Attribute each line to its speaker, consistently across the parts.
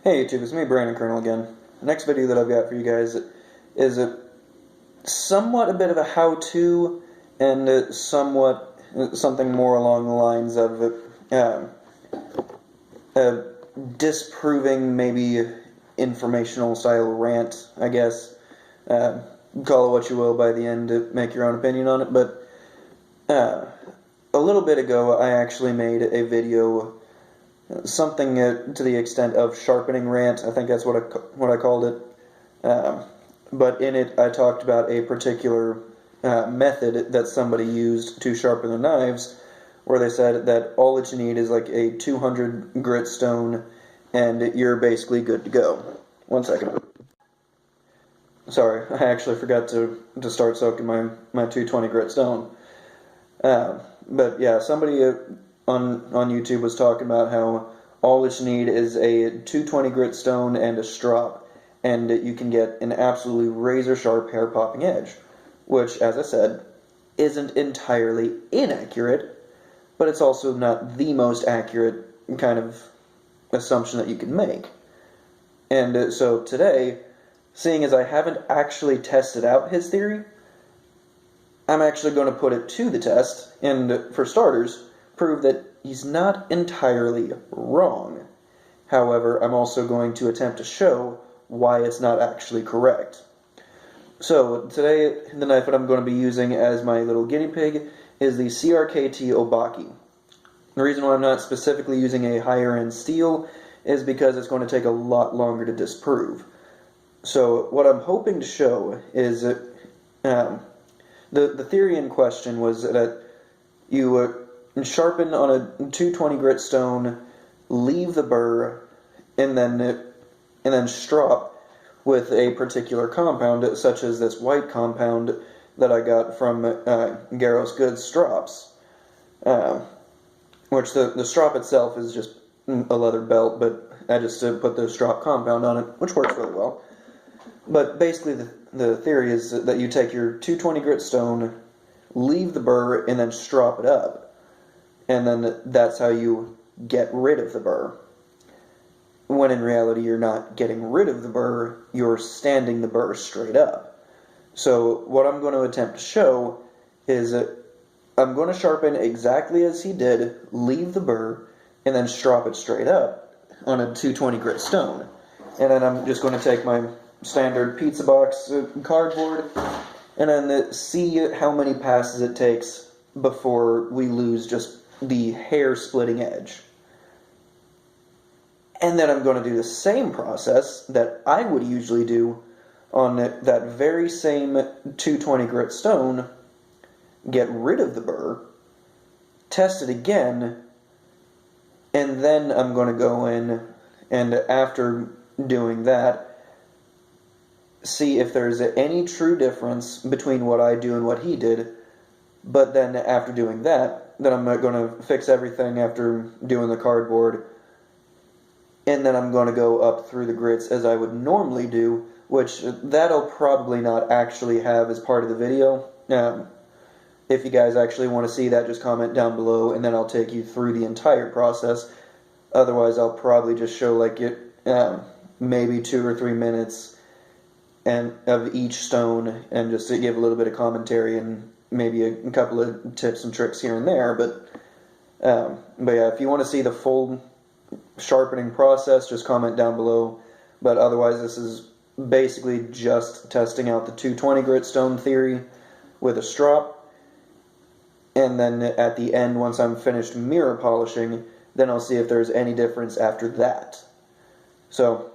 Speaker 1: Hey YouTube, it's me, BrandonColonel again. The next video that I've got for you guys is somewhat a bit of a how-to and somewhat something more along the lines of disproving maybe informational style rant, I guess. Call it what you will by the end to make your own opinion on it, but a little bit ago I actually made a video something to the extent of sharpening rant. I think that's what I called it. But in it, I talked about a particular method that somebody used to sharpen their knives, where they said that all that you need is like a 200 grit stone, and you're basically good to go. One second. Sorry, I actually forgot to start soaking my 220 grit stone. But yeah, somebody on YouTube was talking about how all that you need is a 220 grit stone and a strop, and you can get an absolutely razor sharp hair popping edge, which, as I said, isn't entirely inaccurate, but it's also not the most accurate kind of assumption that you can make. And so today, seeing as I haven't actually tested out his theory, I'm actually going to put it to the test, and for starters, prove that he's not entirely wrong. However, I'm also going to attempt to show why it's not actually correct. So, today, the knife that I'm going to be using as my little guinea pig is the CRKT Obaki. The reason why I'm not specifically using a higher end steel is because it's going to take a lot longer to disprove. So, what I'm hoping to show is that the theory in question was that you sharpen on a 220 grit stone, leave the burr, and then strop with a particular compound, such as this white compound that I got from Garros Goods Strops, which the strop itself is just a leather belt, but I just put the strop compound on it, which works really well. But basically the theory is that you take your 220 grit stone, leave the burr, and then strop it up. And then that's how you get rid of the burr. When in reality you're not getting rid of the burr, you're standing the burr straight up. So what I'm going to attempt to show is that I'm going to sharpen exactly as he did, leave the burr, and then strop it straight up on a 220 grit stone. And then I'm just going to take my standard pizza box cardboard and then see how many passes it takes before we lose just the hair splitting edge. And then I'm going to do the same process that I would usually do on that very same 220 grit stone, get rid of the burr, test it again, and then I'm going to go in and after doing that, see if there's any true difference between what I do and what he did. But then after doing that, then I'm going to fix everything after doing the cardboard, and then I'm going to go up through the grits as I would normally do, which that'll probably not actually have as part of the video. If you guys actually want to see that, just comment down below, and then I'll take you through the entire process. Otherwise, I'll probably just show like it maybe 2 or 3 minutes and of each stone, and just to give a little bit of commentary and maybe a couple of tips and tricks here and there. But yeah, if you want to see the full sharpening process, just comment down below. But otherwise, this is basically just testing out the 220 grit stone theory with a strop. And then at the end, once I'm finished mirror polishing, then I'll see if there's any difference after that. So,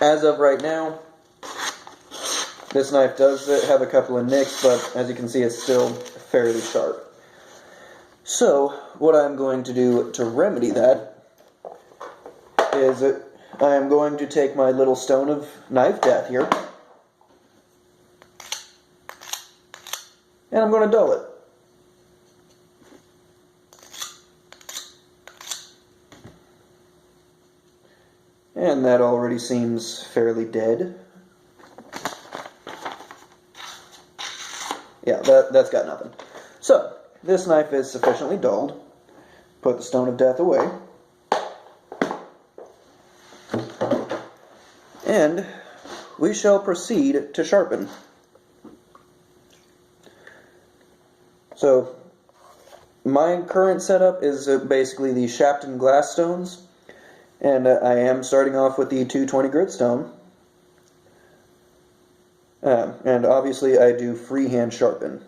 Speaker 1: as of right now, this knife does have a couple of nicks, but as you can see, it's still fairly sharp. So, what I'm going to do to remedy that is I am going to take my little stone of knife death here, and I'm going to dull it. And that already seems fairly dead. Yeah, that's got nothing. So, this knife is sufficiently dulled. Put the stone of death away. And we shall proceed to sharpen. So, my current setup is basically the Sharpening glass stones, and I am starting off with the 220 grit stone. And obviously I do freehand sharpen.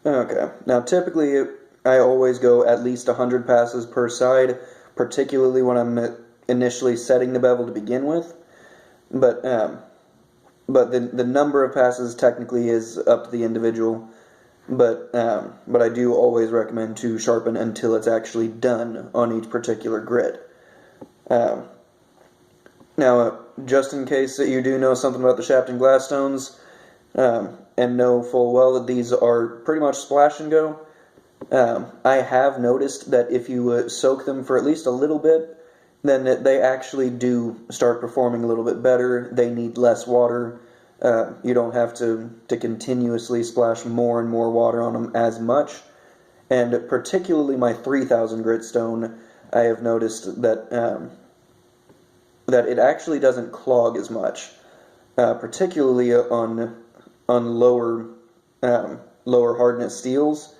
Speaker 1: Okay, now typically I always go at least 100 passes per side, particularly when I'm initially setting the bevel to begin with. But the number of passes technically is up to the individual. But I do always recommend to sharpen until it's actually done on each particular grit. Now, just in case that you do know something about the Sharpening glass stones, and know full well that these are pretty much splash and go, I have noticed that if you soak them for at least a little bit, then they actually do start performing a little bit better. They need less water. You don't have to continuously splash more and more water on them as much. And particularly my 3000 grit stone, I have noticed that that it actually doesn't clog as much, particularly on lower hardness steels.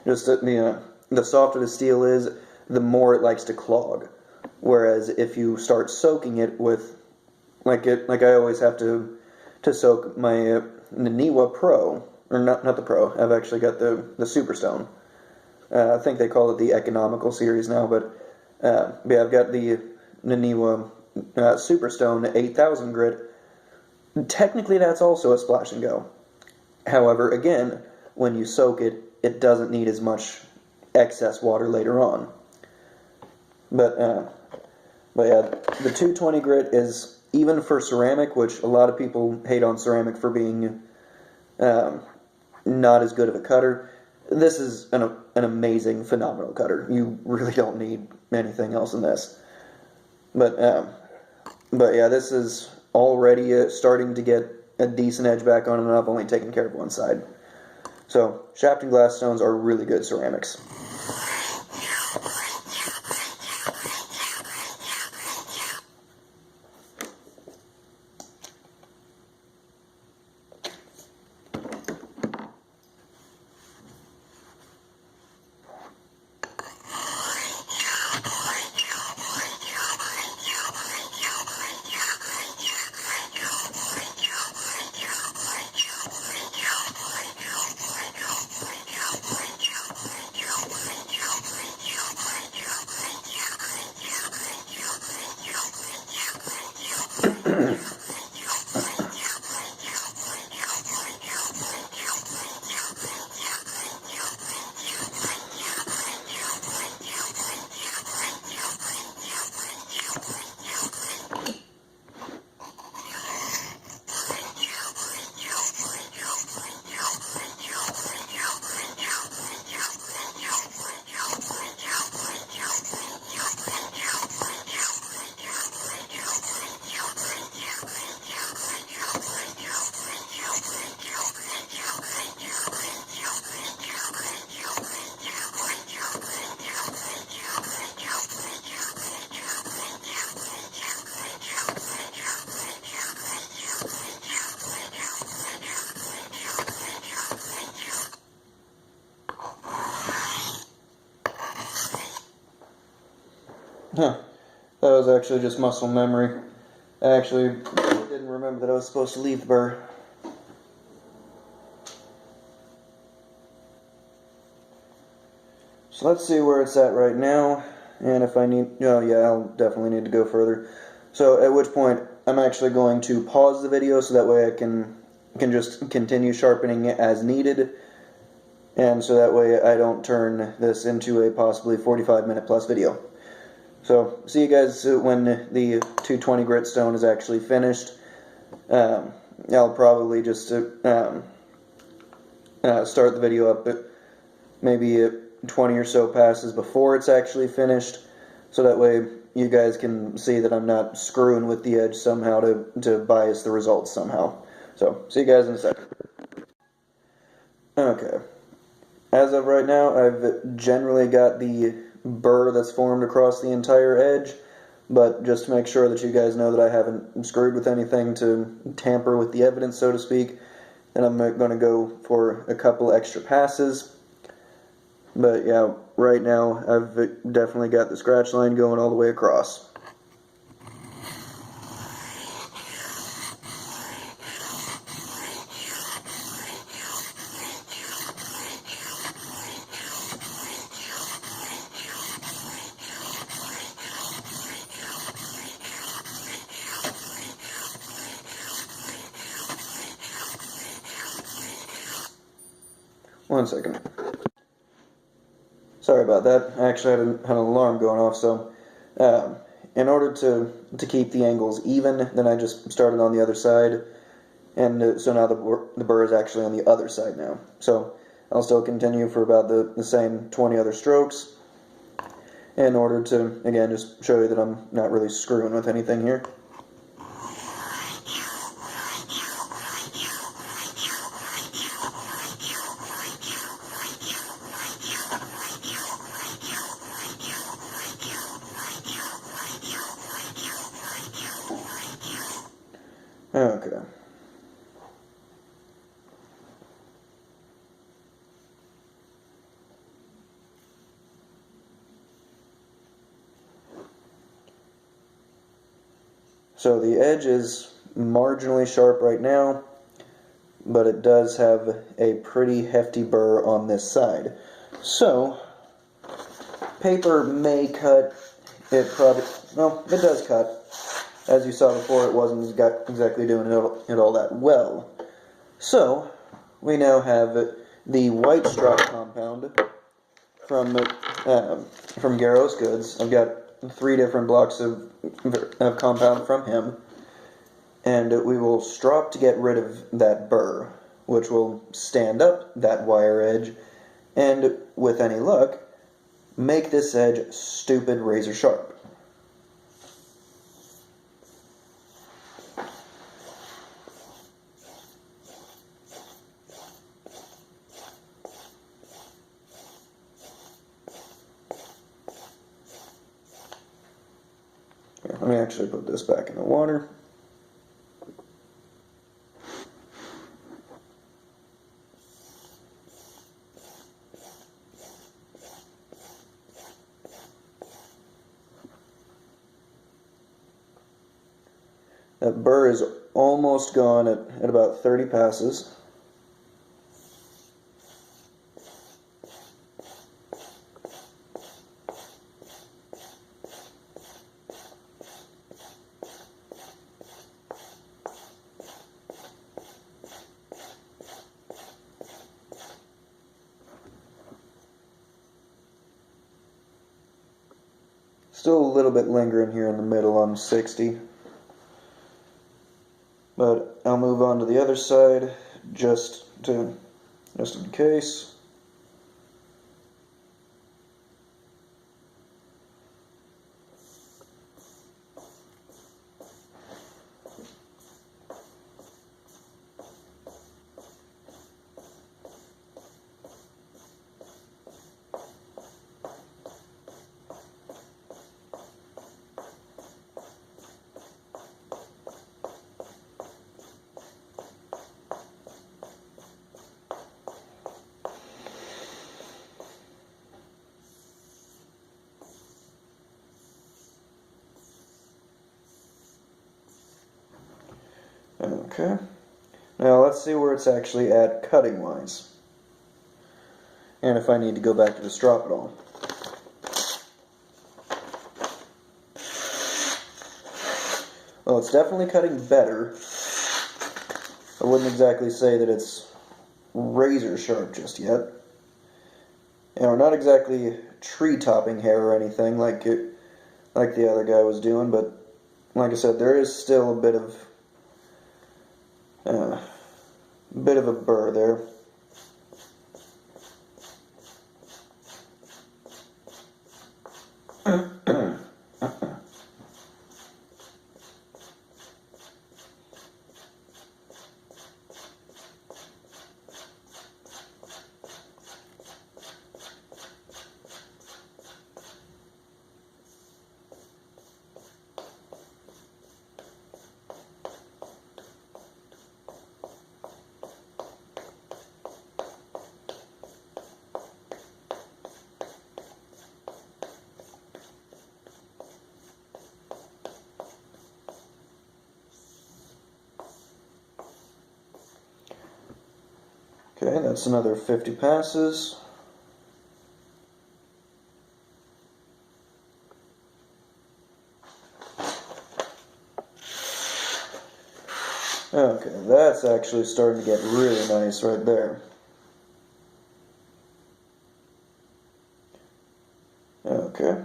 Speaker 1: Just the softer the steel is, the more it likes to clog. Whereas if you start soaking it with, like I always have to soak my Naniwa Pro, or not the Pro. I've actually got the Superstone. I think they call it the economical series now, but yeah, I've got the Naniwa Superstone 8000 grit. Technically, that's also a splash and go. However, again, when you soak it, it doesn't need as much excess water later on. But yeah, the 220 grit is, even for ceramic, which a lot of people hate on ceramic for being not as good of a cutter, this is an amazing, phenomenal cutter. You really don't need anything else in this. But yeah, this is already starting to get a decent edge back on, and I've only taken care of one side. So, Sharpening glass stones are really good ceramics. Huh. That was actually just muscle memory. I actually didn't remember that I was supposed to leave the burr. So let's see where it's at right now, and if I need, oh yeah, I'll definitely need to go further. So at which point I'm actually going to pause the video so that way I can just continue sharpening it as needed, and so that way I don't turn this into a possibly 45-minute plus video. So see you guys when the 220 grit stone is actually finished. I'll probably just start the video up at maybe 20 or so passes before it's actually finished, so that way you guys can see that I'm not screwing with the edge somehow to bias the results somehow. So, see you guys in a second. Okay. As of right now, I've generally got the burr that's formed across the entire edge, but just to make sure that you guys know that I haven't screwed with anything to tamper with the evidence, so to speak, then I'm going to go for a couple extra passes. But yeah, right now I've definitely got the scratch line going all the way across. One second. Sorry about that. I actually had an alarm going off, so in order to keep the angles even, then I just started on the other side, and so now the burr is actually on the other side now. So I'll still continue for about the same 20 other strokes in order to, again, just show you that I'm not really screwing with anything here. Okay. So the edge is marginally sharp right now, but it does have a pretty hefty burr on this side. So, paper may cut, it probably, well, it does cut. As you saw before, it wasn't exactly doing it all that well. So, we now have the white strop compound from Garrow's Goods. I've got 3 different blocks of compound from him, and we will strop to get rid of that burr, which will stand up that wire edge, and with any luck, make this edge stupid razor sharp. Here, let me actually put this back in the water. That burr is almost gone at about 30 passes. Still a little bit lingering here in the middle on 60. But I'll move on to the other side just in case. Okay. Now let's see where it's actually at cutting wise. And if I need to go back to the strop at all. Well, it's definitely cutting better. I wouldn't exactly say that it's razor sharp just yet. You know, not exactly tree topping hair or anything like the other guy was doing, but like I said, there is still a bit of a burr there. Okay, that's another 50 passes. Okay, that's actually starting to get really nice right there. Okay.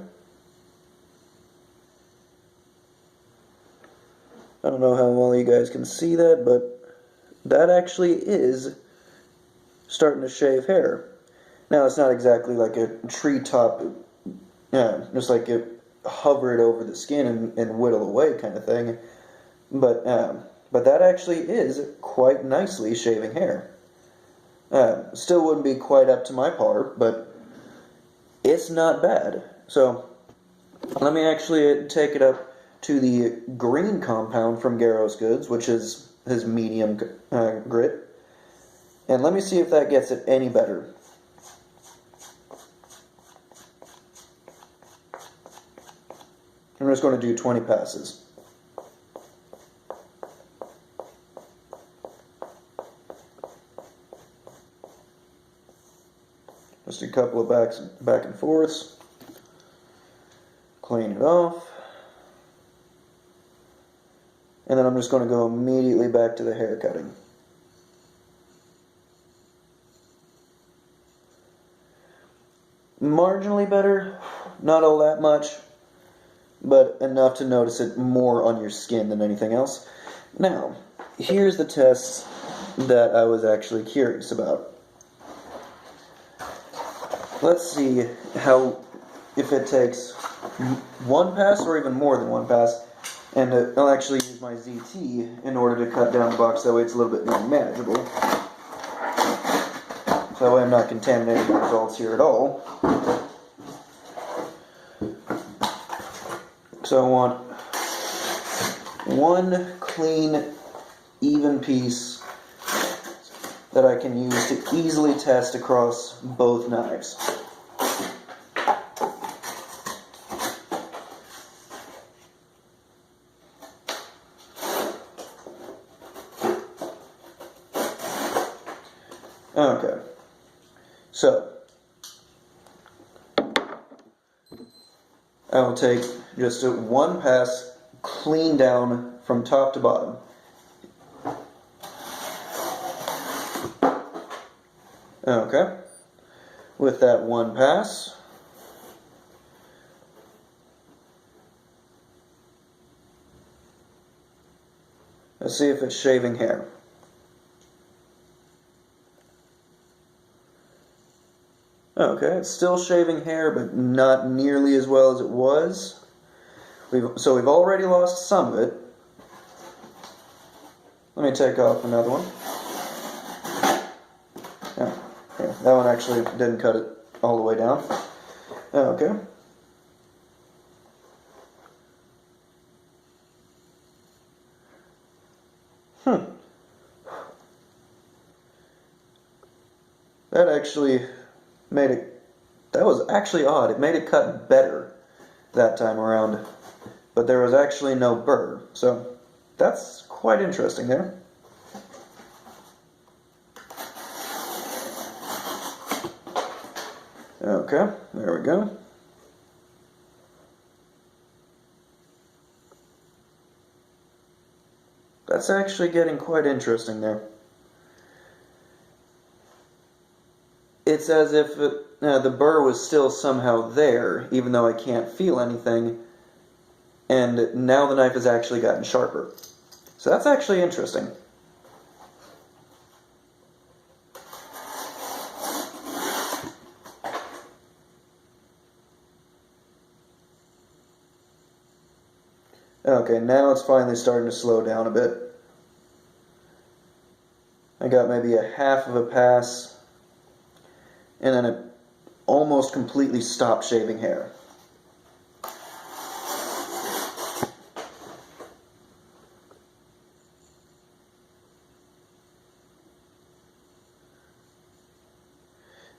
Speaker 1: I don't know how well you guys can see that, but that actually is starting to shave hair. Now, it's not exactly like a treetop, just like it hovered over the skin and whittle away kind of thing. But that actually is quite nicely shaving hair. Still wouldn't be quite up to my par, but it's not bad. So let me actually take it up to the green compound from Garrow's Goods, which is his medium grit. And let me see if that gets it any better. I'm just going to do 20 passes. Just a couple of back and forths. Clean it off. And then I'm just going to go immediately back to the hair cutting. Marginally better, not all that much, but enough to notice it more on your skin than anything else. Now, here's the test that I was actually curious about. Let's see if it takes one pass or even more than one pass, and I'll actually use my ZT in order to cut down the box, that way it's a little bit more manageable. So that way I'm not contaminating the results here at all. So I want one clean, even piece that I can use to easily test across both knives. Okay, so I will take just one pass clean down from top to bottom. Okay, with that one pass, let's see if it's shaving hair. Okay, it's still shaving hair, but not nearly as well as it was. So we've already lost some of it. Let me take off another one. Yeah, that one actually didn't cut it all the way down. Okay. That actually made it, that was actually odd. It made it cut better that time around, but there was actually no burr. So that's quite interesting there. Okay, there we go. That's actually getting quite interesting there. It's as if the burr was still somehow there, even though I can't feel anything, and now the knife has actually gotten sharper. So that's actually interesting. Okay, now it's finally starting to slow down a bit. I got maybe a half of a pass, and then it almost completely stopped shaving hair.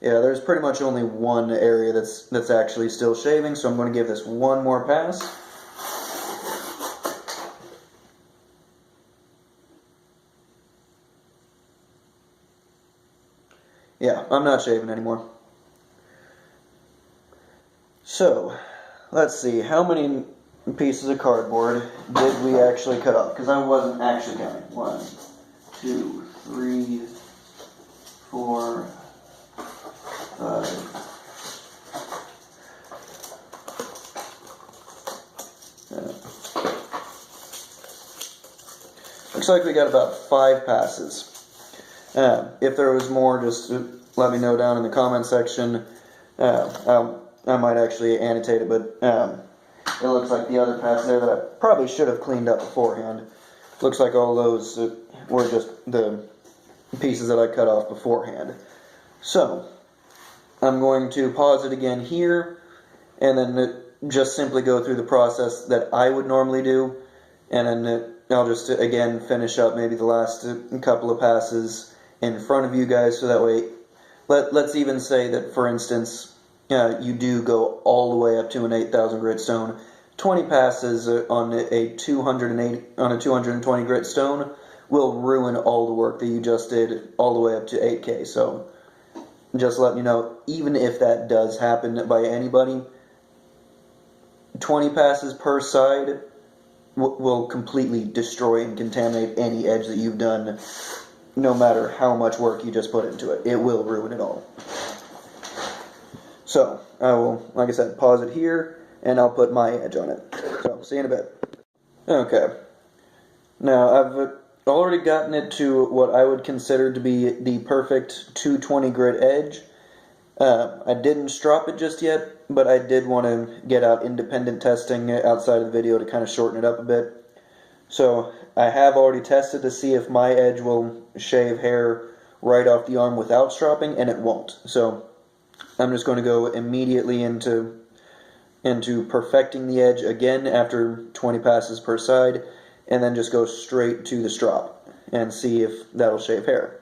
Speaker 1: Yeah, there's pretty much only one area that's actually still shaving, so I'm going to give this one more pass. Yeah, I'm not shaving anymore. So, let's see, how many pieces of cardboard did we actually cut off? Because I wasn't actually counting. 1, 2, 3, 4, 5. Looks like we got about 5 passes. If there was more, just let me know down in the comment section. I might actually annotate it, but it looks like the other pass there that I probably should have cleaned up beforehand. Looks like all those were just the pieces that I cut off beforehand. So, I'm going to pause it again here, and then just simply go through the process that I would normally do, and then I'll just, again, finish up maybe the last couple of passes in front of you guys, so that way, let's even say that, for instance, you do go all the way up to an 8,000 grit stone. 20 passes on a 220 grit stone will ruin all the work that you just did all the way up to 8K. So just letting you know, even if that does happen by anybody, 20 passes per side will completely destroy and contaminate any edge that you've done, no matter how much work you just put into it. It will ruin it all. So, I will, like I said, pause it here, and I'll put my edge on it. So, see you in a bit. Okay. Now, I've already gotten it to what I would consider to be the perfect 220 grit edge. I didn't strop it just yet, but I did want to get out independent testing outside of the video to kind of shorten it up a bit. So, I have already tested to see if my edge will shave hair right off the arm without stropping, and it won't. So, I'm just going to go immediately into perfecting the edge again after 20 passes per side, and then just go straight to the strop and see if that'll shave hair.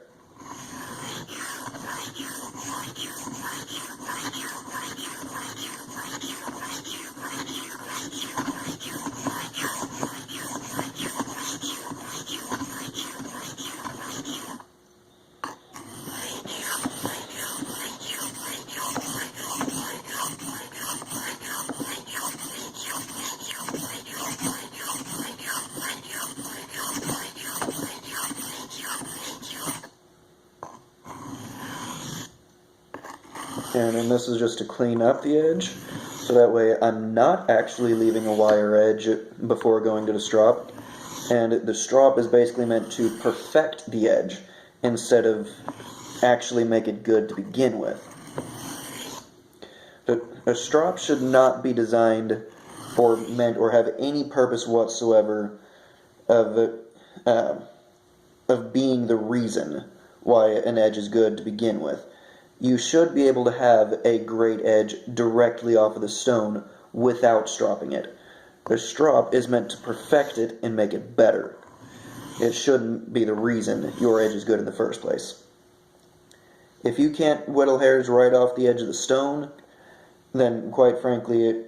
Speaker 1: And then this is just to clean up the edge, so that way I'm not actually leaving a wire edge before going to the strop. And the strop is basically meant to perfect the edge instead of actually make it good to begin with. A strop should not be designed or meant or have any purpose whatsoever of being the reason why an edge is good to begin with. You should be able to have a great edge directly off of the stone without stropping it. The strop is meant to perfect it and make it better. It shouldn't be the reason your edge is good in the first place. If you can't whittle hairs right off the edge of the stone, then quite frankly,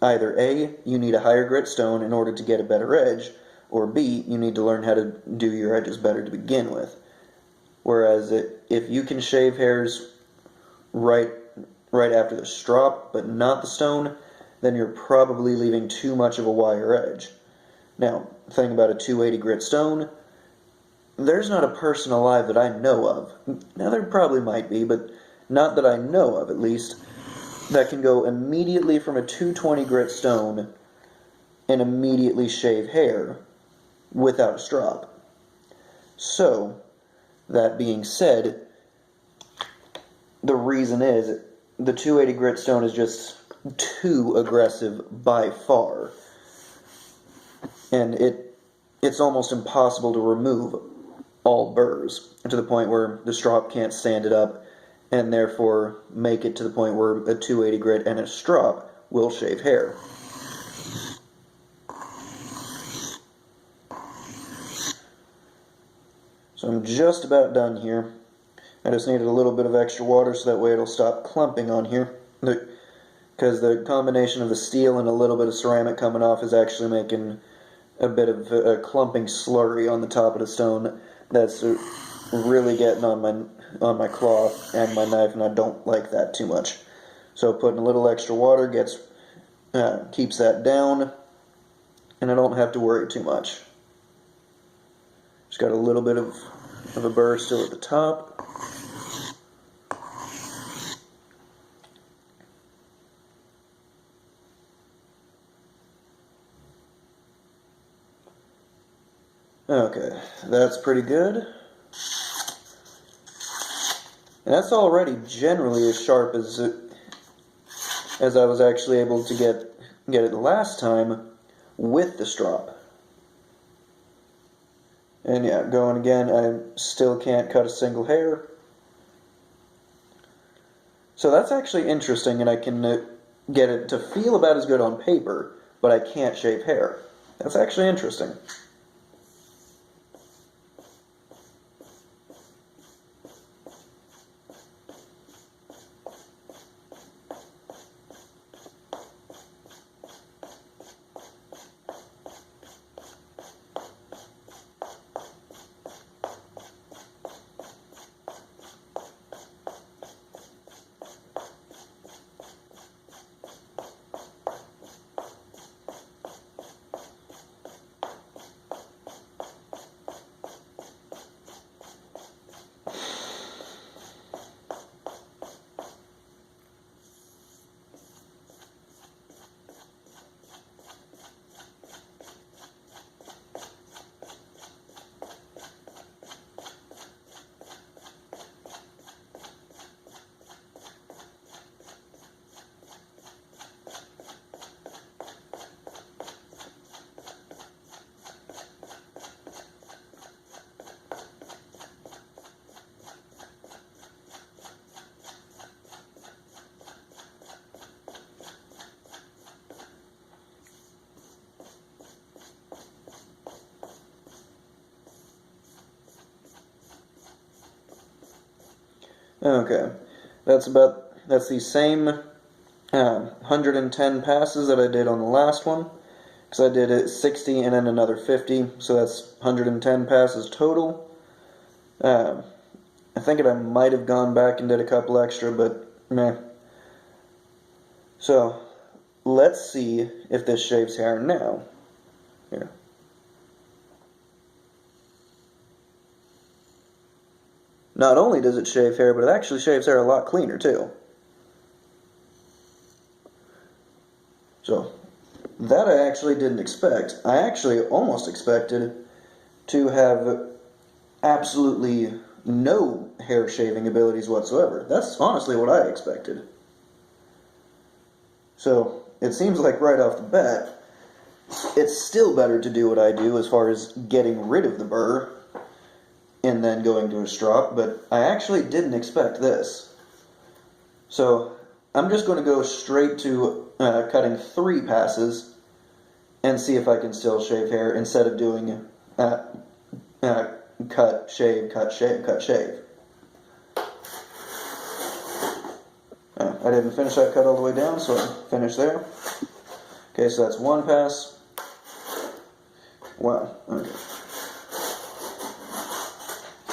Speaker 1: either A, you need a higher grit stone in order to get a better edge, or B, you need to learn how to do your edges better to begin with. Whereas if you can shave hairs right after the strop, but not the stone, then you're probably leaving too much of a wire edge. Now, the thing about a 280 grit stone, there's not a person alive that I know of. Now, there probably might be, but not that I know of, at least, that can go immediately from a 220 grit stone and immediately shave hair without a strop. So, that being said, the reason is the 280 grit stone is just too aggressive by far. And it's almost impossible to remove all burrs to the point where the strop can't stand it up, and therefore make it to the point where a 280 grit and a strop will shave hair. So I'm just about done here. I just needed a little bit of extra water so that way it'll stop clumping on here. Because the combination of the steel and a little bit of ceramic coming off is actually making a bit of a clumping slurry on the top of the stone that's really getting on my cloth and my knife, and I don't like that too much. So putting a little extra water keeps that down, and I don't have to worry too much. Just got a little bit of a burr still at the top. Okay, that's pretty good. And that's already generally as sharp as I was actually able to get it last time with the strop. And yeah, going again, I still can't cut a single hair. So that's actually interesting, and I can get it to feel about as good on paper, but I can't shave hair. That's actually interesting. Okay, that's the same 110 passes that I did on the last one, because I did it 60 and then another 50, so that's 110 passes total. I think I might have gone back and did a couple extra, but meh. So, let's see if this shaves hair now. Here. Not only does it shave hair, but it actually shaves hair a lot cleaner too. So, that I actually didn't expect. I actually almost expected to have absolutely no hair shaving abilities whatsoever. That's honestly what I expected. So, it seems like right off the bat, it's still better to do what I do as far as getting rid of the burr and then going to a strop, but I actually didn't expect this. So, I'm just going to go straight to cutting 3 passes and see if I can still shave hair instead of doing cut, shave, cut, shave, cut, shave. I didn't finish that cut all the way down, so I finished there. Okay, so that's 1 pass. Wow, okay.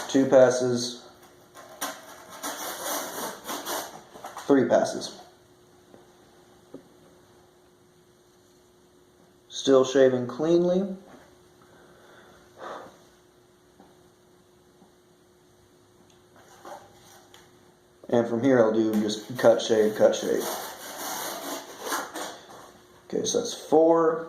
Speaker 1: 2 passes, 3 passes. Still shaving cleanly. And from here I'll do just cut, shave, cut, shave. Okay, so that's 4.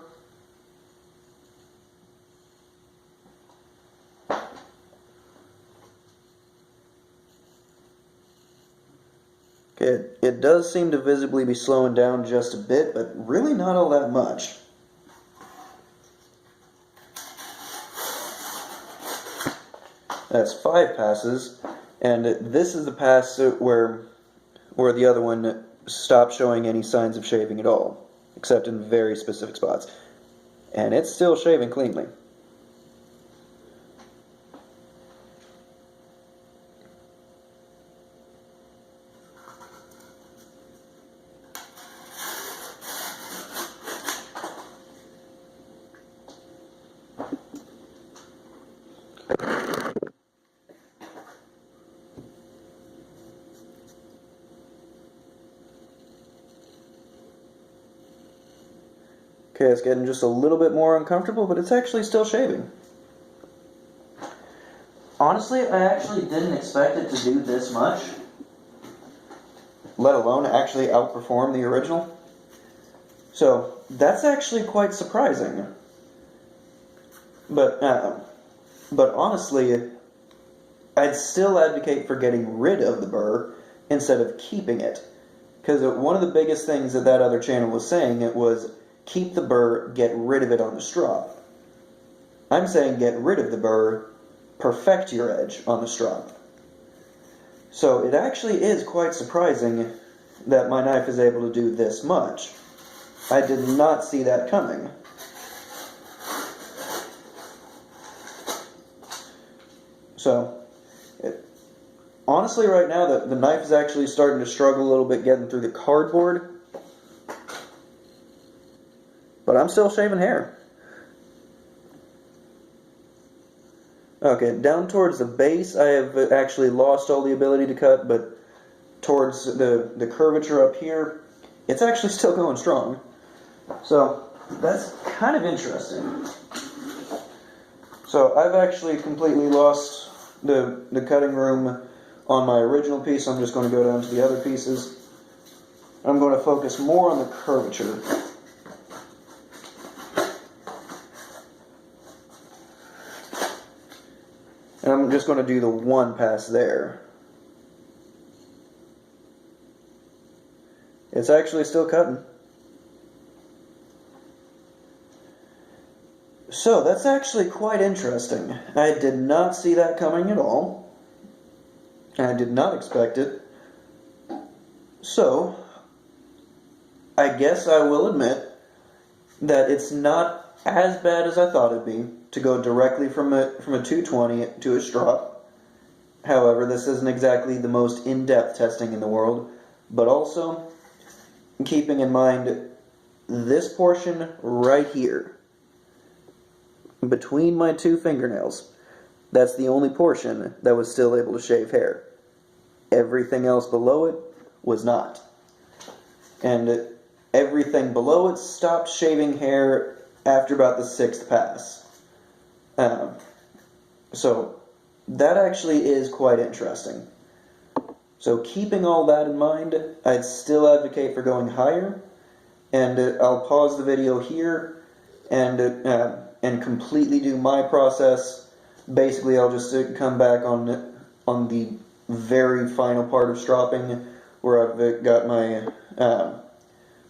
Speaker 1: Okay, it does seem to visibly be slowing down just a bit, but really not all that much. That's 5 passes, and this is the pass where the other one stopped showing any signs of shaving at all, except in very specific spots. And it's still shaving cleanly. Okay, it's getting just a little bit more uncomfortable, but it's actually still shaving. Honestly, I actually didn't expect it to do this much, let alone actually outperform the original. So, that's actually quite surprising. But honestly, I'd still advocate for getting rid of the burr instead of keeping it. Because one of the biggest things that other channel was saying was, keep the burr, get rid of it on the strop. I'm saying get rid of the burr, perfect your edge on the strop. So it actually is quite surprising that my knife is able to do this much. I did not see that coming. So, honestly right now the knife is actually starting to struggle a little bit getting through the cardboard. But I'm still shaving hair. Okay, down towards the base I have actually lost all the ability to cut, but towards the curvature up here, it's actually still going strong. So, that's kind of interesting. So, I've actually completely lost the cutting room on my original piece. I'm just going to go down to the other pieces. I'm going to focus more on the curvature. And I'm just going to do the 1 pass there. It's actually still cutting. So, that's actually quite interesting. I did not see that coming at all. I did not expect it. So, I guess I will admit that it's not as bad as I thought it'd be to go directly from a 220 to a strop. However, this isn't exactly the most in-depth testing in the world, but also keeping in mind this portion right here, between my 2 fingernails, that's the only portion that was still able to shave hair. Everything else below it was not. And everything below it stopped shaving hair after about the 6th pass. So that actually is quite interesting. So keeping all that in mind, I'd still advocate for going higher, and I'll pause the video here and completely do my process. Basically, I'll just come back on the very final part of stropping, where I've got my 0.5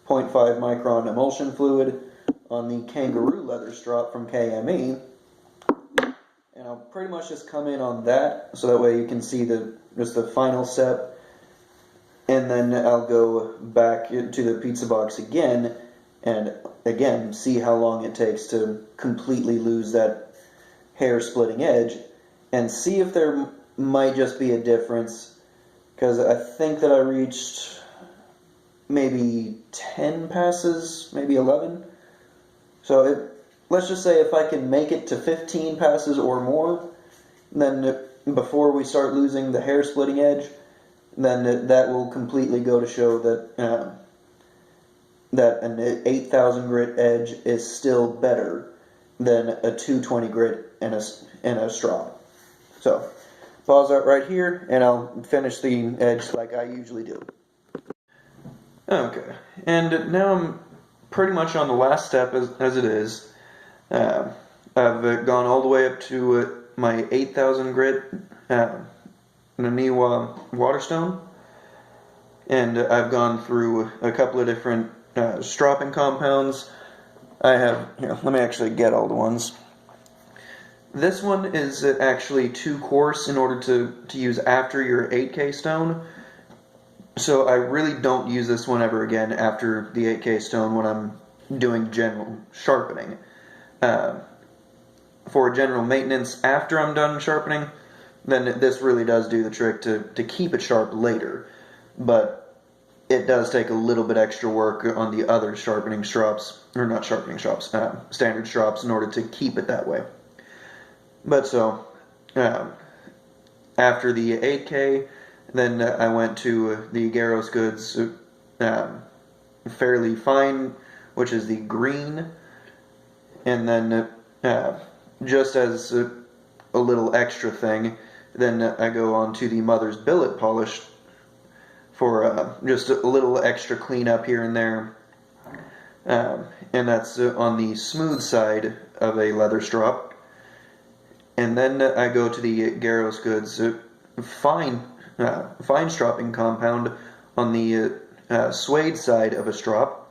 Speaker 1: micron emulsion fluid on the kangaroo leather strop from KME, and I'll pretty much just come in on that, so that way you can see just the final step, and then I'll go back to the pizza box again, and again see how long it takes to completely lose that hair splitting edge, and see if there might just be a difference, because I think that I reached maybe 10 passes, maybe 11. So let's just say if I can make it to 15 passes or more, then before we start losing the hair splitting edge, then that will completely go to show that an 8,000 grit edge is still better than a 220 grit and a strop. So pause that right here, and I'll finish the edge like I usually do. Okay, and now I'm pretty much on the last step as it is. I've gone all the way up to my 8,000 grit Naniwa Waterstone, and I've gone through a couple of different stropping compounds. I have, here, let me actually get all the ones. This one is actually too coarse in order to use after your 8K stone, so I really don't use this one ever again after the 8K stone when I'm doing general sharpening. For general maintenance after I'm done sharpening, then this really does do the trick to keep it sharp later, but it does take a little bit extra work on the other sharpening strops, or not sharpening strops, standard strops in order to keep it that way. But so, after the 8K, then I went to the Garros Goods Fairly Fine, which is the green, and then just as a little extra thing, then I go on to the Mother's Billet Polish for just a little extra cleanup here and there, and that's on the smooth side of a leather strop. And then I go to the Garros Goods fine stropping compound on the suede side of a strop,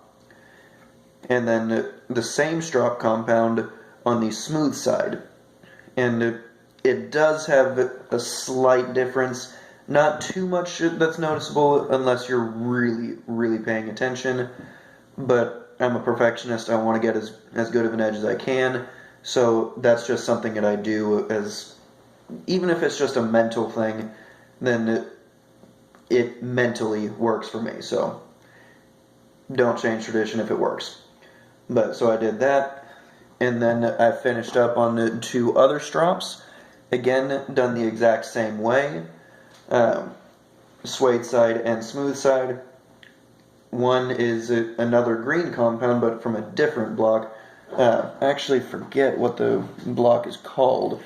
Speaker 1: and then the same strop compound on the smooth side. And it does have a slight difference, not too much that's noticeable unless you're really, really paying attention, but I'm a perfectionist. I want to get as good of an edge as I can, so that's just something that I do even if it's just a mental thing, then it mentally works for me, so don't change tradition if it works. But so I did that, and then I finished up on the two other strops, again done the exact same way, suede side and smooth side. One is another green compound, but from a different block. I actually forget what the block is called.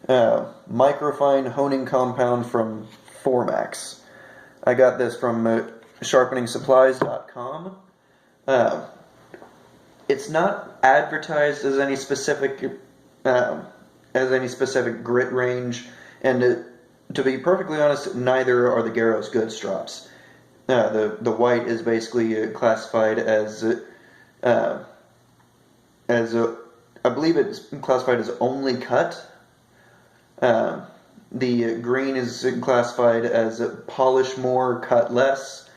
Speaker 1: Microfine honing compound from Formax. I got this from sharpeningsupplies.com. It's not advertised as any specific grit range, and to be perfectly honest, neither are the Garros Good strops. The white is basically classified as I believe it's classified as only cut. The green is classified as polish more, cut less,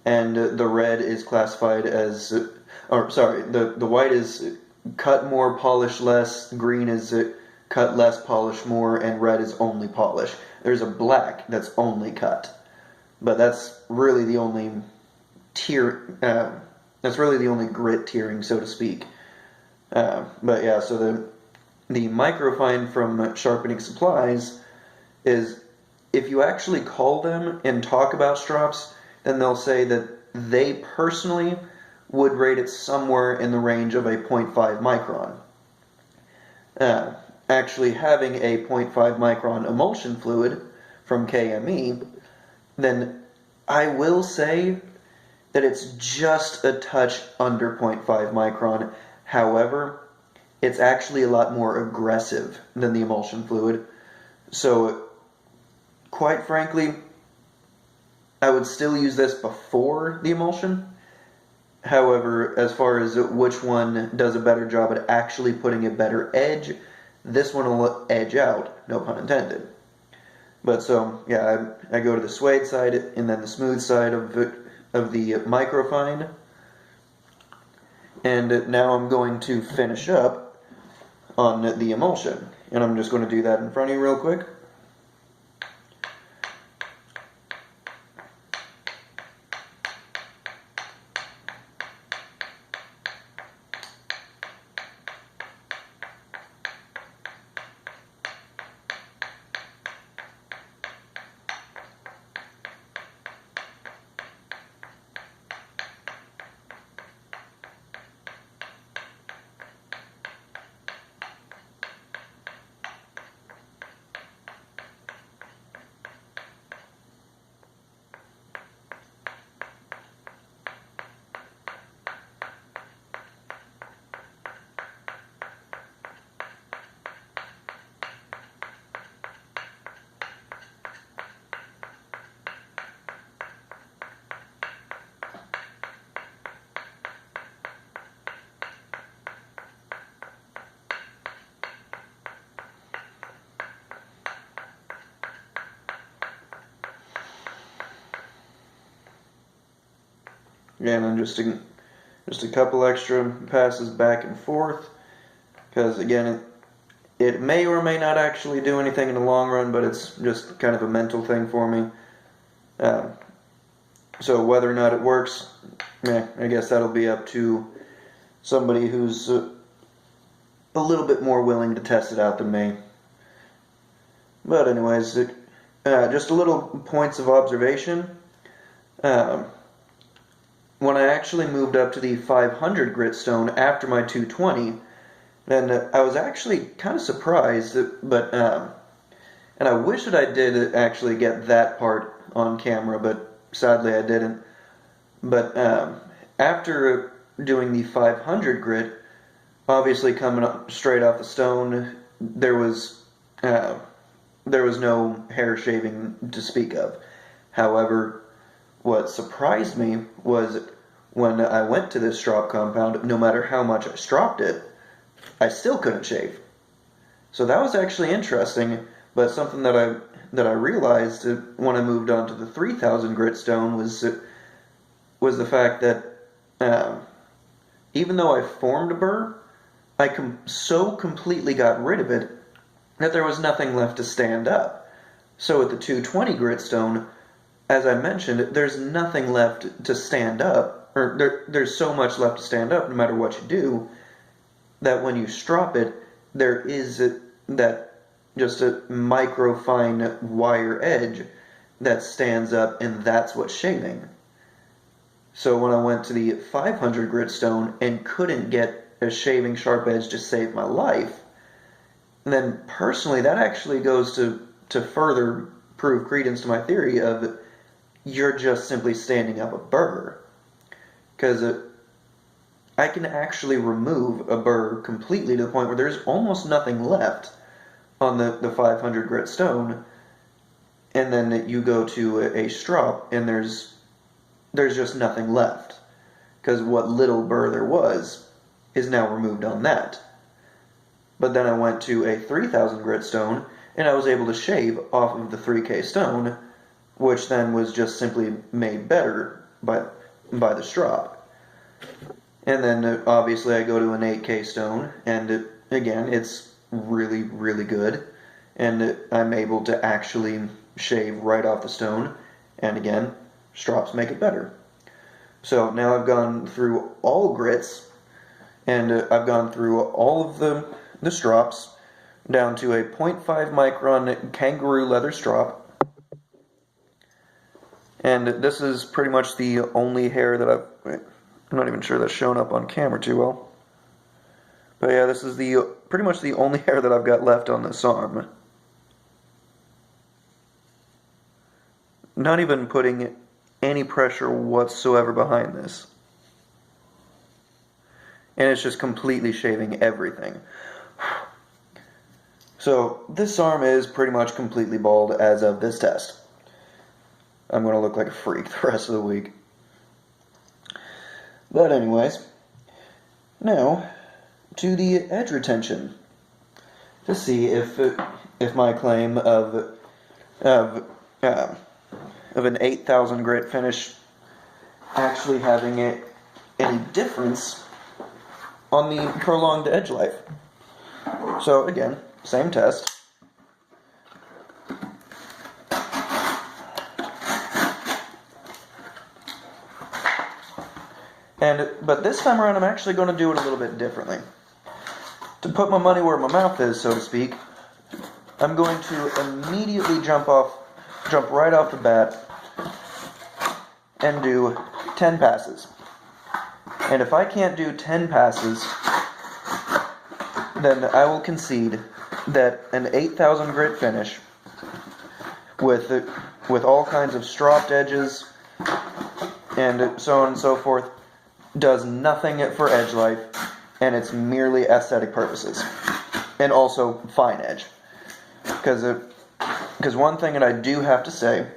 Speaker 1: and the red is classified as, the white is cut more, polish less, green is cut less, polish more, and red is only polish. There's a black that's only cut, but that's really the only that's really the only grit tiering, so to speak. But yeah, so the microfine from Sharpening Supplies is, if you actually call them and talk about strops, then they'll say that they personally would rate it somewhere in the range of a 0.5 micron. Actually having a 0.5 micron emulsion fluid from KME, then I will say that it's just a touch under 0.5 micron. However, it's actually a lot more aggressive than the emulsion fluid. So, quite frankly, I would still use this before the emulsion. However, as far as which one does a better job at actually putting a better edge, this one will edge out, no pun intended. But so, yeah, I go to the suede side and then the smooth side of the microfine. And now I'm going to finish up on the emulsion. And I'm just going to do that in front of you real quick. Again, and just a couple extra passes back and forth, because again, it may or may not actually do anything in the long run, but it's just kind of a mental thing for me. So whether or not it works, I guess that'll be up to somebody who's a little bit more willing to test it out than me. But anyways, just a little points of observation. When I actually moved up to the 500 grit stone after my 220, then I was actually kind of surprised, but and I wish that I did actually get that part on camera, but sadly I didn't. But after doing the 500 grit, obviously coming up straight off the stone, there was no hair shaving to speak of. However, what surprised me was when I went to this strop compound, no matter how much I stropped it, I still couldn't shave. So that was actually interesting, but something that I realized when I moved on to the 3000 grit stone was the fact that even though I formed a burr, I so completely got rid of it that there was nothing left to stand up. So at the 220 grit stone, as I mentioned, there's nothing left to stand up, or there's so much left to stand up no matter what you do, that when you strop it, there is that just a micro fine wire edge that stands up, and that's what's shaving. So when I went to the 500 grit stone and couldn't get a shaving sharp edge to save my life, then personally that actually goes to further prove credence to my theory of you're just simply standing up a burr. Because I can actually remove a burr completely to the point where there's almost nothing left on the 500 grit stone, and then you go to a strop and there's just nothing left, because what little burr there was is now removed on that. But then I went to a 3000 grit stone and I was able to shave off of the 3K stone, which then was just simply made better by the strop. And then obviously I go to an 8K stone, and again, it's really, really good, and I'm able to actually shave right off the stone, and again, strops make it better. So now I've gone through all grits, and I've gone through all of the strops down to a 0.5 micron kangaroo leather strop. And this is pretty much the only hair that I'm not even sure that's shown up on camera too well. But yeah, this is pretty much the only hair that I've got left on this arm. Not even putting any pressure whatsoever behind this. And it's just completely shaving everything. So this arm is pretty much completely bald as of this test. I'm going to look like a freak the rest of the week. But anyways, now to the edge retention, to see if my claim of an 8000 grit finish actually having any difference on the prolonged edge life. So again, same test. But this time around I'm actually going to do it a little bit differently. To put my money where my mouth is, so to speak, I'm going to immediately jump right off the bat and do 10 passes. And if I can't do 10 passes, then I will concede that an 8000 grit finish with all kinds of stropped edges and so on and so forth does nothing for edge life, and it's merely aesthetic purposes, and also fine edge. Because one thing that I do have to say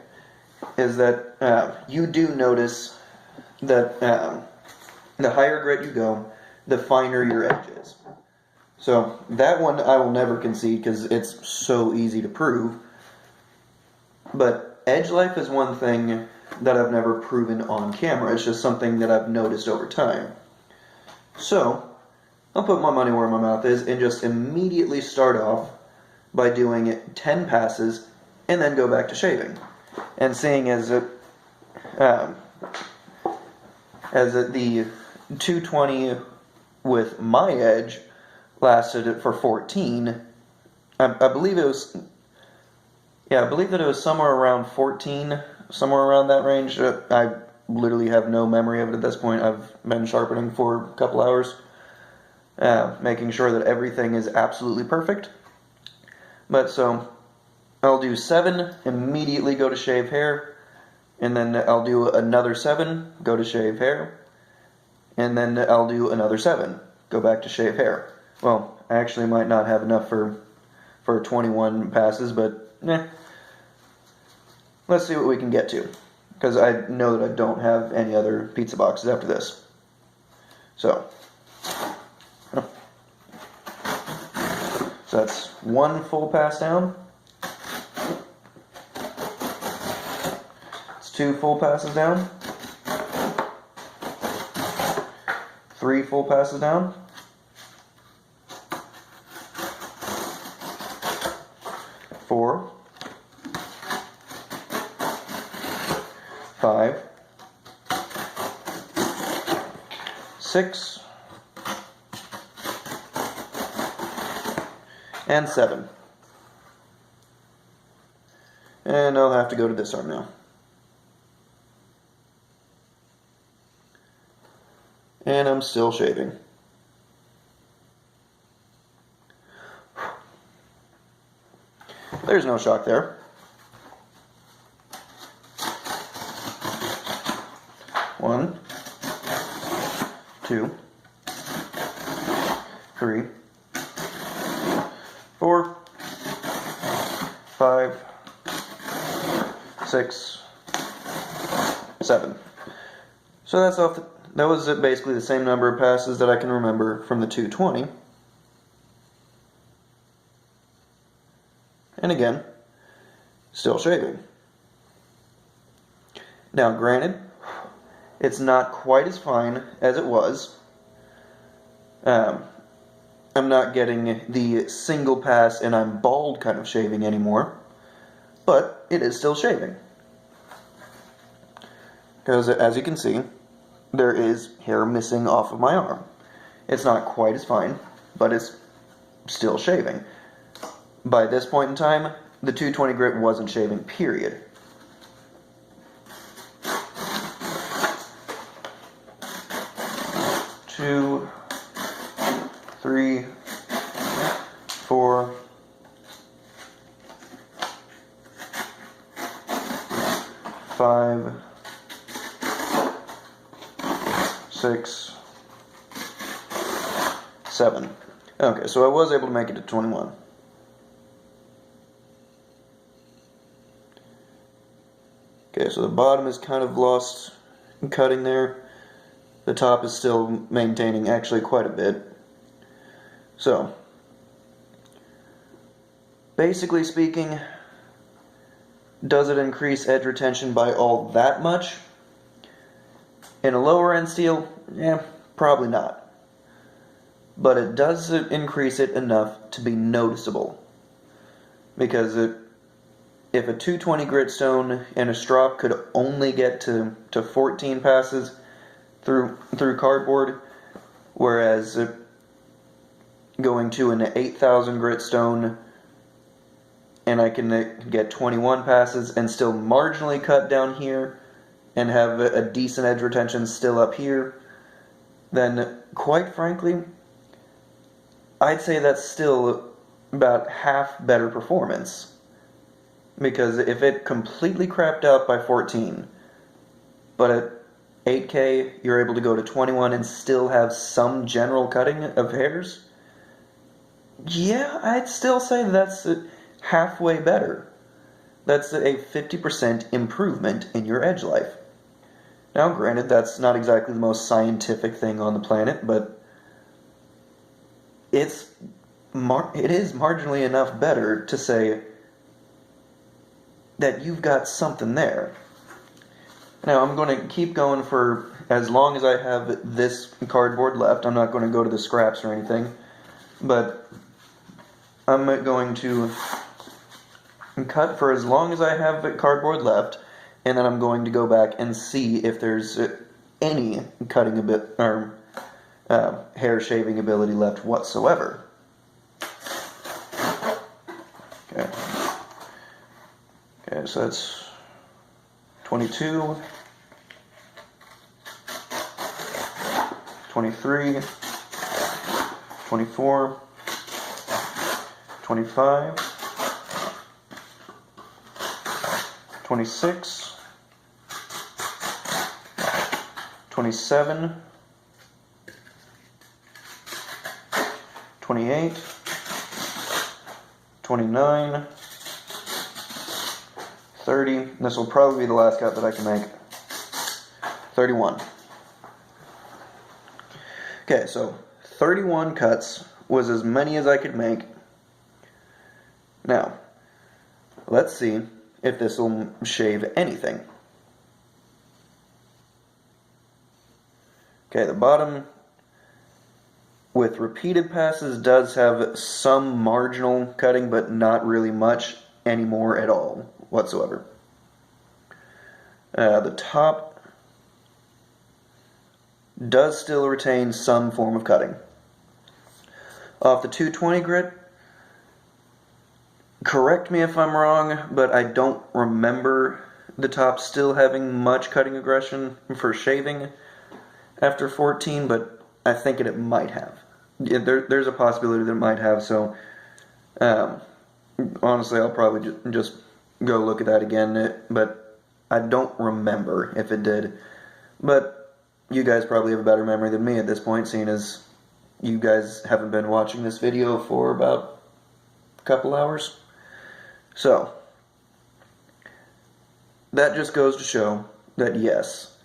Speaker 1: is that you do notice that the higher grit you go, the finer your edge is. So that one I will never concede because it's so easy to prove. But edge life is one thing that I've never proven on camera. It's just something that I've noticed over time. So, I'll put my money where my mouth is and just immediately start off by doing 10 passes and then go back to shaving. And seeing as the 220 with my edge lasted it for 14, I believe it was, I believe that it was somewhere around 14, somewhere around that range. I literally have no memory of it at this point. I've been sharpening for a couple hours, making sure that everything is absolutely perfect. But so, I'll do 7, immediately go to shave hair, and then I'll do another 7, go to shave hair, and then I'll do another 7, go back to shave hair. Well, I actually might not have enough for 21 passes, but let's see what we can get to, because I know that I don't have any other pizza boxes after this. So that's 1 full pass down. It's 2 full passes down. 3 full passes down. 4. 5. 6. And 7. And I'll have to go to this arm now. And I'm still shaving. There's no shock there. 1, 2, 3, 4, 5, 6, 7. So that's off. That was basically the same number of passes that I can remember from the 220. And again, still shaving. Now, granted, it's not quite as fine as it was. I'm not getting the single pass and I'm bald kind of shaving anymore, but it is still shaving. Because as you can see, there is hair missing off of my arm. It's not quite as fine, but it's still shaving. By this point in time, the 220 grit wasn't shaving, period. Two, 3, 4, 5, 6, 7. Okay, so I was able to make it to 21. Okay, so the bottom is kind of lost in cutting there. The top is still maintaining actually quite a bit. So, basically speaking, does it increase edge retention by all that much? In a lower end steel, probably not. But it does increase it enough to be noticeable. Because if a 220 grit stone and a strop could only get to 14 passes through cardboard, whereas going to an 8,000 grit stone and I can get 21 passes and still marginally cut down here and have a decent edge retention still up here, then quite frankly, I'd say that's still about half better performance. Because if it completely crapped out by 14, but at 8K you're able to go to 21 and still have some general cutting of hairs, yeah, I'd still say that's halfway better. That's a 50% improvement in your edge life. Now, granted, that's not exactly the most scientific thing on the planet, but it is marginally enough better to say that you've got something there. Now I'm going to keep going for as long as I have this cardboard left. I'm not going to go to the scraps or anything, but I'm going to cut for as long as I have cardboard left, and then I'm going to go back and see if there's any cutting a bit or hair shaving ability left whatsoever. Okay. Okay, so that's 22, 23, 24, 25, 26, 27, 28, 29, 30. This will probably be the last cut that I can make. 31. Okay, so 31 cuts was as many as I could make. Now, let's see if this will shave anything. Okay, the bottom with repeated passes does have some marginal cutting, but not really much anymore at all whatsoever. The top does still retain some form of cutting. Off the 220 grit, correct me if I'm wrong, but I don't remember the top still having much cutting aggression for shaving after 14, but I think it might have. There's a possibility that it might have, so honestly I'll probably just go look at that again, but I don't remember if it did. But you guys probably have a better memory than me at this point, seeing as you guys haven't been watching this video for about a couple hours. So, that just goes to show that yes,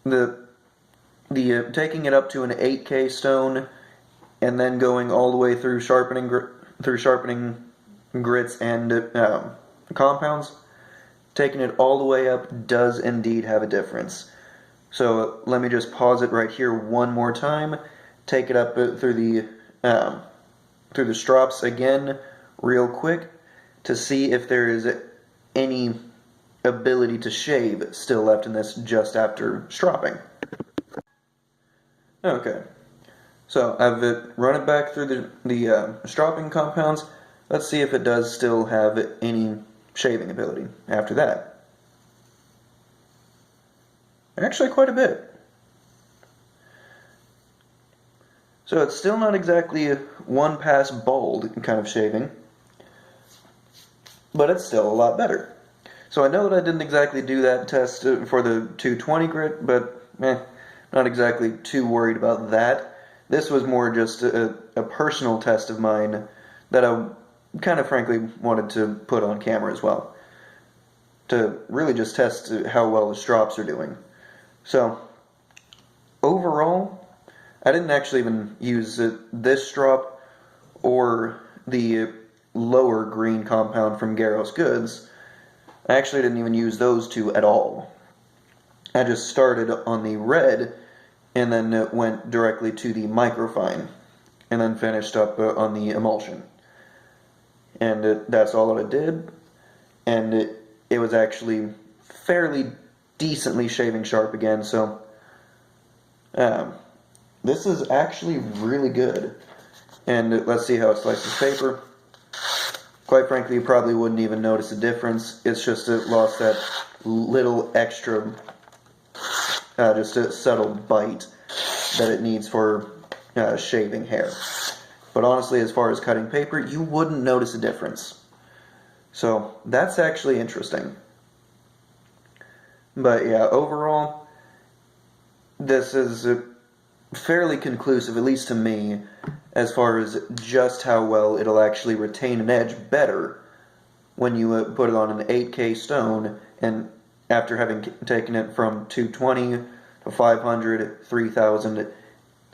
Speaker 1: the taking it up to an 8K stone and then going all the way through sharpening grits and compounds, taking it all the way up does indeed have a difference. So let me just pause it right here one more time. Take it up through the strops again real quick to see if there is any ability to shave still left in this just after stropping. Okay, so I've run it back through the stropping compounds. Let's see if it does still have any shaving ability after that. Actually, quite a bit. So it's still not exactly a one pass bald kind of shaving, but it's still a lot better. So I know that I didn't exactly do that test for the 220 grit, but not exactly too worried about that. This was more just a personal test of mine that I kind of frankly wanted to put on camera as well, to really just test how well the strops are doing. So overall, I didn't actually even use this strop or the lower green compound from Garros Goods. I actually didn't even use those two at all. I just started on the red and then went directly to the microfine and then finished up on the emulsion. And that's all that I did, and it was actually fairly decently shaving sharp again, so this is actually really good. And let's see how it slices paper. Quite frankly, you probably wouldn't even notice a difference. It's just it lost that little extra, just a subtle bite that it needs for shaving hair. But honestly, as far as cutting paper, you wouldn't notice a difference. So that's actually interesting. But yeah, overall, this is fairly conclusive, at least to me, as far as just how well it'll actually retain an edge better when you put it on an 8K stone, and after having taken it from 220 to 500, 3000,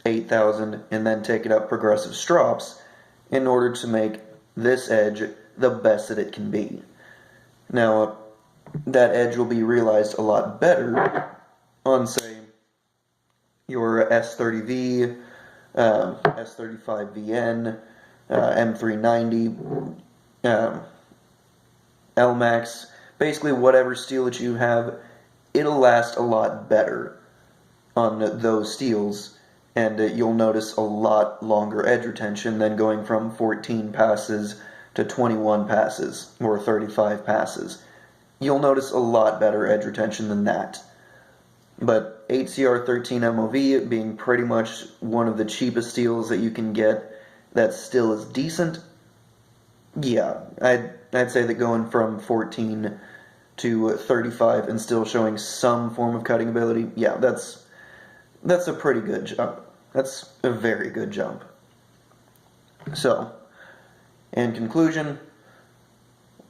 Speaker 1: 8,000, and then take it up progressive strops in order to make this edge the best that it can be. Now, that edge will be realized a lot better on, say, your S30V, S35VN, M390, LMAX, basically whatever steel that you have, it'll last a lot better on those steels, and you'll notice a lot longer edge retention than going from 14 passes to 21 passes or 35 passes. You'll notice a lot better edge retention than that. But HCR13 MOV being pretty much one of the cheapest steels that you can get that still is decent, yeah, I'd say that going from 14 to 35 and still showing some form of cutting ability, yeah, that's a pretty good jump. That's a very good jump. So, in conclusion,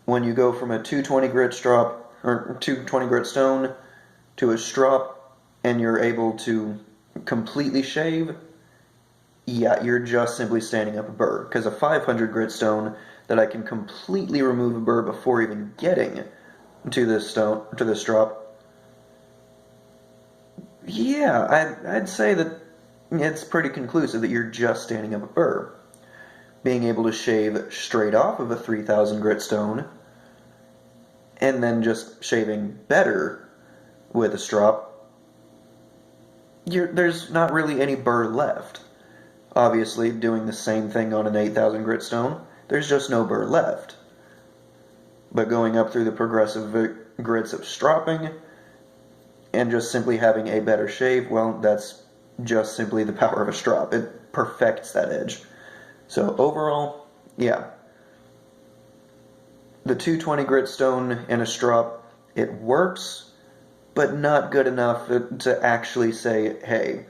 Speaker 1: when you go from a 220 grit strop or 220 grit stone to a strop and you're able to completely shave, yeah, you're just simply standing up a burr. Because a 500 grit stone that I can completely remove a burr before even getting to this strop, yeah, I'd say that it's pretty conclusive that you're just standing up a burr. Being able to shave straight off of a 3000 grit stone, and then just shaving better with a strop, there's not really any burr left. Obviously, doing the same thing on an 8000 grit stone, there's just no burr left. But going up through the progressive grits of stropping, and just simply having a better shave, well, that's just simply the power of a strop. It perfects that edge. So overall, yeah, the 220 grit stone and a strop, it works, but not good enough to actually say, hey,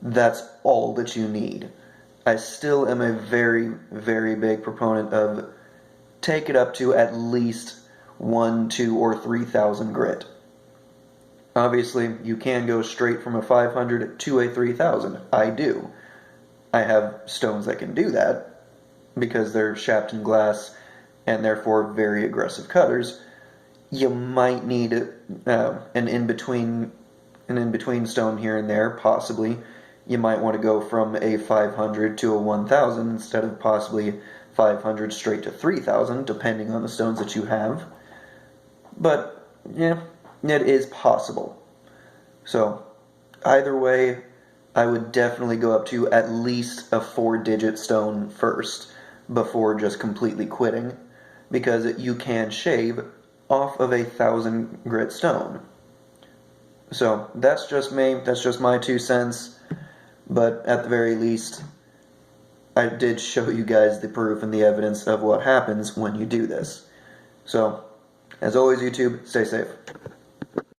Speaker 1: that's all that you need. I still am a very, very big proponent of take it up to at least 1, 2, or 3,000 grit. Obviously, you can go straight from a 500 to a 3,000. I do. I have stones that can do that because they're shafted glass and therefore very aggressive cutters. You might need an in-between stone here and there, possibly. You might want to go from a 500 to a 1,000 instead of possibly 500 straight to 3,000, depending on the stones that you have. But, yeah, it is possible. So, either way, I would definitely go up to at least a 4-digit stone first before just completely quitting, because you can shave off of a 1,000 grit stone. So, that's just me, that's just my 2 cents, but at the very least, I did show you guys the proof and the evidence of what happens when you do this. So, as always, YouTube, stay safe.